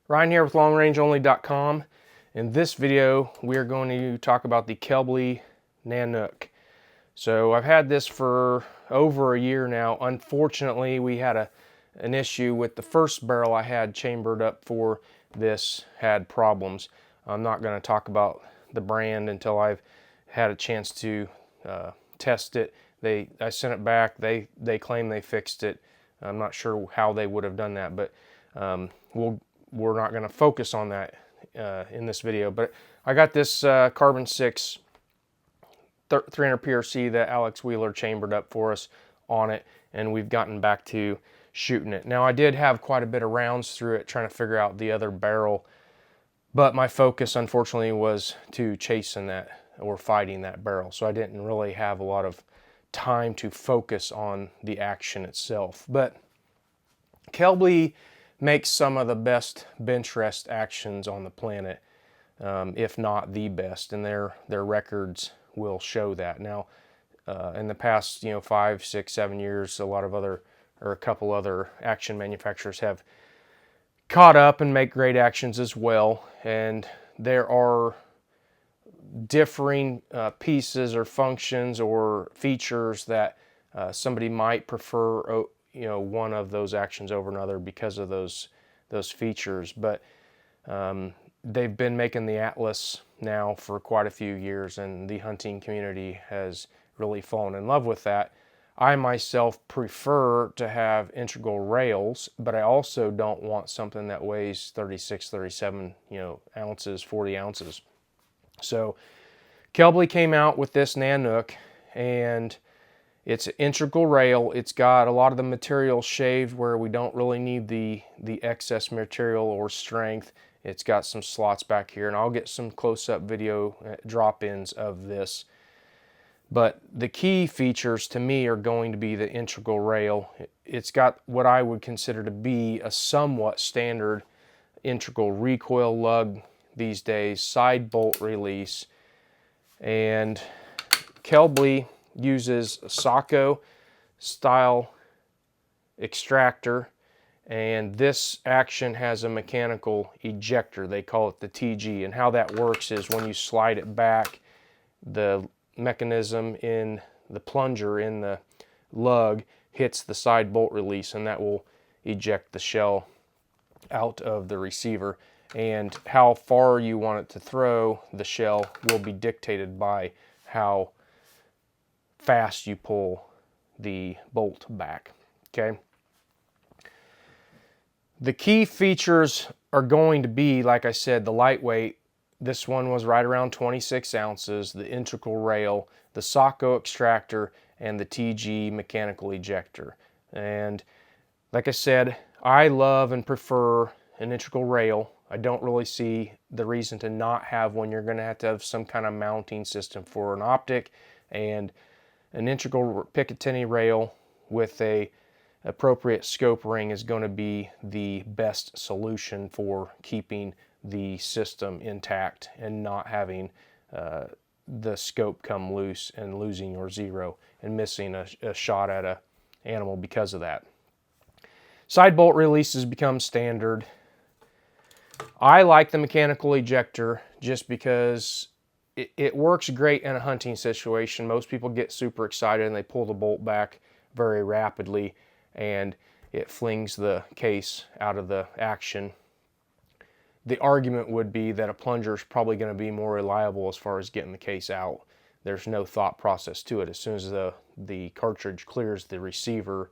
Ryan here with LongRangeOnly.com. In this video, we are going to talk about the Kelbly Nanook. So I've had this for over a year now. Unfortunately, we had an issue with the first barrel I had chambered up for this had problems. I'm not going to talk about the brand until I've had a chance to test it. I sent it back. They claim they fixed it. I'm not sure how they would have done that, but we're not going to focus on that in this video. But I got this carbon 6 300 PRC that Alex Wheeler chambered up for us on it, and we've gotten back to shooting it. Now, I did have quite a bit of rounds through it trying to figure out the other barrel, but my focus unfortunately was to chasing that or fighting that barrel, so I didn't really have a lot of time to focus on the action itself. But Kelbly makes some of the best bench rest actions on the planet, if not the best, and their records will show that. Now, in the past 5, 6, 7 years, a couple other action manufacturers have caught up and make great actions as well, and there are differing pieces or functions or features that somebody might prefer one of those actions over another because of those features. But they've been making the Atlas now for quite a few years, and the hunting community has really fallen in love with that. I myself prefer to have integral rails, but I also don't want something that weighs 36, 37 ounces, 40 ounces. So Kelbly came out with this Nanook, and it's an integral rail. It's got a lot of the material shaved where we don't really need the excess material or strength. It's got some slots back here, and I'll get some close-up video drop-ins of this. But the key features to me are going to be the integral rail. It's got what I would consider to be a somewhat standard integral recoil lug these days, side bolt release, and Kelbly uses a Socko style extractor, and this action has a mechanical ejector. They call it the TG, and how that works is when you slide it back, the mechanism in the plunger in the lug hits the side bolt release, and that will eject the shell out of the receiver. And how far you want it to throw the shell will be dictated by how fast you pull the bolt back. Okay. The key features are going to be, like I said, the lightweight. This one was right around 26 ounces, the integral rail, the Socko extractor, and the TG mechanical ejector. And like I said, I love and prefer an integral rail. I don't really see the reason to not have one. You're going to have some kind of mounting system for an optic, and an integral Picatinny rail with a appropriate scope ring is going to be the best solution for keeping the system intact and not having the scope come loose and losing your zero and missing a shot at an animal because of that. Side bolt releases become standard. I like the mechanical ejector just because it works great in a hunting situation. Most people get super excited and they pull the bolt back very rapidly, and it flings the case out of the action. The argument would be that a plunger is probably going to be more reliable as far as getting the case out there's no thought process to it. As soon as the cartridge clears the receiver,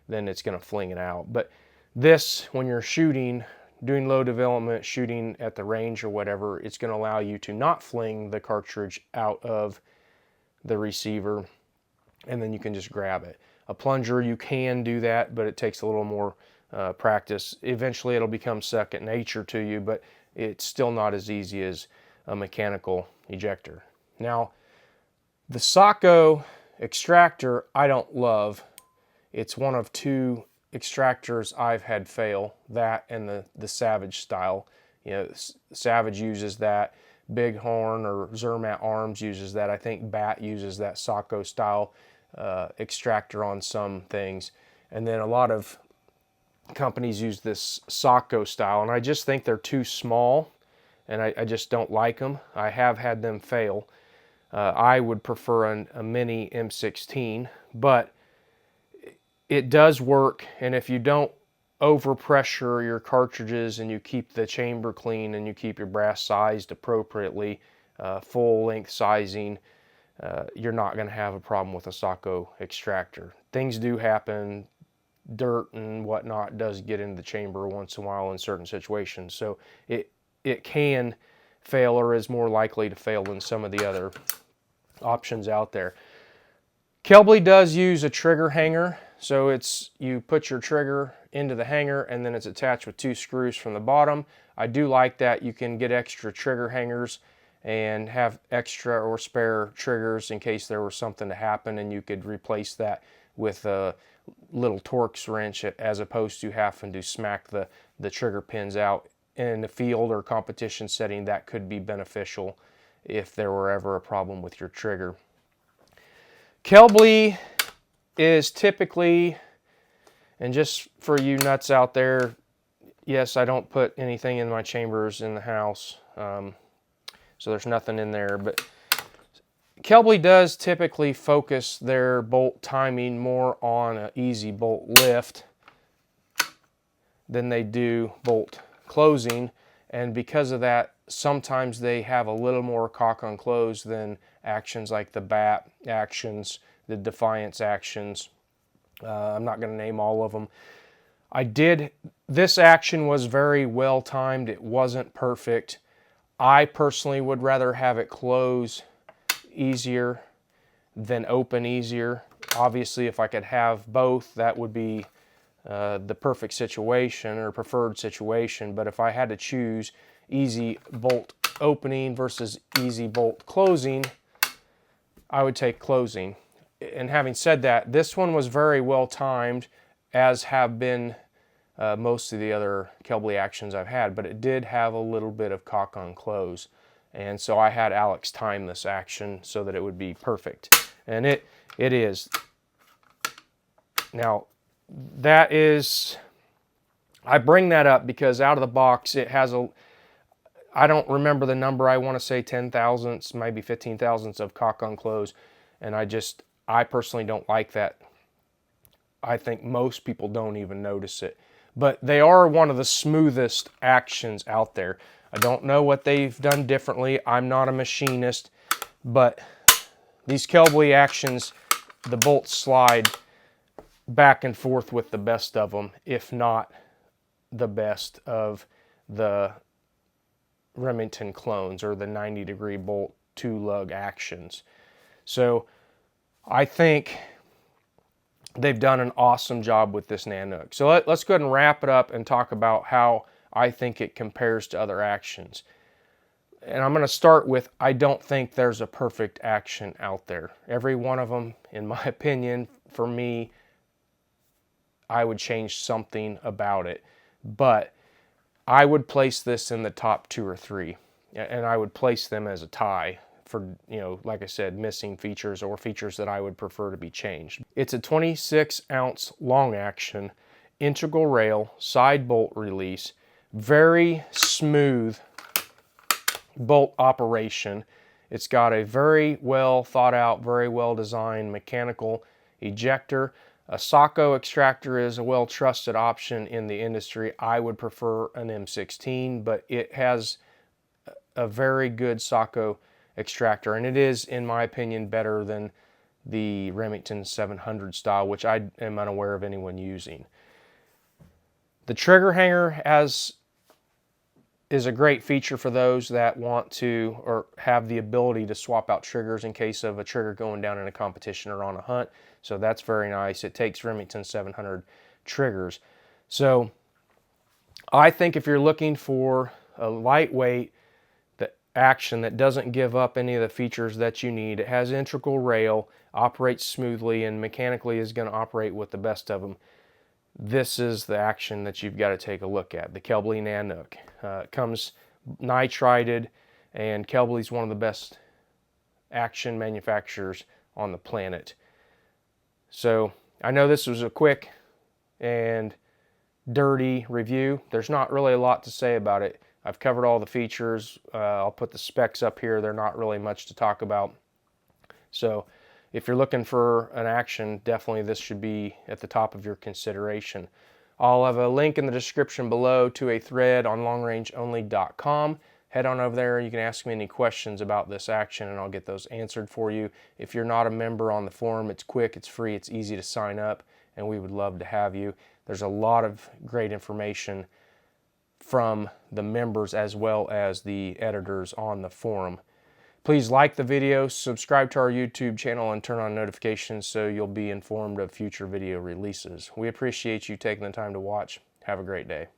then it's going to fling it out. But this, when you're shooting, doing low development, shooting at the range or whatever, it's going to allow you to not fling the cartridge out of the receiver, and then you can just grab it. A plunger, you can do that, but it takes a little more practice. Eventually it'll become second nature to you, but it's still not as easy as a mechanical ejector. Now, the Sacco extractor I don't love. It's one of two extractors I've had fail, that and the Savage style. You know, Savage uses that, Bighorn or Zermatt Arms uses that. I think Bat uses that Sacco style extractor on some things. And then a lot of companies use this Sacco style, and I just think they're too small, and I just don't like them. I have had them fail. I would prefer a mini M16, but it does work, and if you don't overpressure your cartridges and you keep the chamber clean and you keep your brass sized appropriately, full length sizing, you're not going to have a problem with a Sacco extractor. Things do happen. Dirt and whatnot does get into the chamber once in a while in certain situations, so it can fail, or is more likely to fail than some of the other options out there. Kelbly does use a trigger hanger, so it's, you put your trigger into the hanger and then it's attached with two screws from the bottom. I do like that. You can get extra trigger hangers and have extra or spare triggers in case there was something to happen, and you could replace that with a little Torx wrench as opposed to having to smack the trigger pins out. In a field or competition setting, that could be beneficial if there were ever a problem with your trigger. Kelbly is typically, and just for you nuts out there, yes, I don't put anything in my chambers in the house, so there's nothing in there, but Kelbly does typically focus their bolt timing more on an easy bolt lift than they do bolt closing, and because of that, sometimes they have a little more cock on close than actions like the Bat actions, the Defiance actions. I'm not going to name all of them. This action was very well timed. It wasn't perfect. I personally would rather have it close easier than open easier. Obviously, if I could have both, that would be the perfect situation or preferred situation, but if I had to choose easy bolt opening versus easy bolt closing, I would take closing. And having said that, this one was very well timed, as have been most of the other Kelbly actions I've had, but it did have a little bit of cock on close, and so I had Alex time this action so that it would be perfect, and it is. Now, that is, I bring that up because out of the box it has a, I don't remember the number, I want to say 10 thousandths, maybe 15 thousandths of cock on close, and I personally don't like that. I think most people don't even notice it, but they are one of the smoothest actions out there. I don't know what they've done differently. I'm not a machinist, but these Kelbly actions, the bolts slide back and forth with the best of them, if not the best of the Remington clones or the 90-degree bolt 2-lug actions. So I think they've done an awesome job with this Nanook. So let's go ahead and wrap it up and talk about how I think it compares to other actions. And I'm going to start with, I don't think there's a perfect action out there. Every one of them, in my opinion, for me, I would change something about it. But I would place this in the top 2 or 3. And I would place them as a tie for, you know, like I said, missing features or features that I would prefer to be changed. It's a 26-ounce long action, integral rail, side bolt release, very smooth bolt operation. It's got a very well thought out, very well designed mechanical ejector. A Sacco extractor is a well trusted option in the industry. I would prefer an M16, but it has a very good Sacco Extractor, and it is, in my opinion, better than the Remington 700 style, which I am unaware of anyone using. The trigger hanger is a great feature for those that want to or have the ability to swap out triggers in case of a trigger going down in a competition or on a hunt. So that's very nice. It takes Remington 700 triggers. So I think if you're looking for a lightweight action that doesn't give up any of the features that you need, it has integral rail, operates smoothly, and mechanically is going to operate with the best of them, this is the action that you've got to take a look at, the Kelbly Nanook. It comes nitrided, and Kelbly is one of the best action manufacturers on the planet. So I know this was a quick and dirty review. There's not really a lot to say about it. I've covered all the features. I'll put the specs up here. They're not really much to talk about. So if you're looking for an action, definitely this should be at the top of your consideration. I'll have a link in the description below to a thread on longrangeonly.com. Head on over there. You can ask me any questions about this action and I'll get those answered for you. If you're not a member on the forum, it's quick, it's free, it's easy to sign up, and we would love to have you. There's a lot of great information from the members as well as the editors on the forum. Please like the video, subscribe to our YouTube channel, and turn on notifications so you'll be informed of future video releases. We appreciate you taking the time to watch. Have a great day.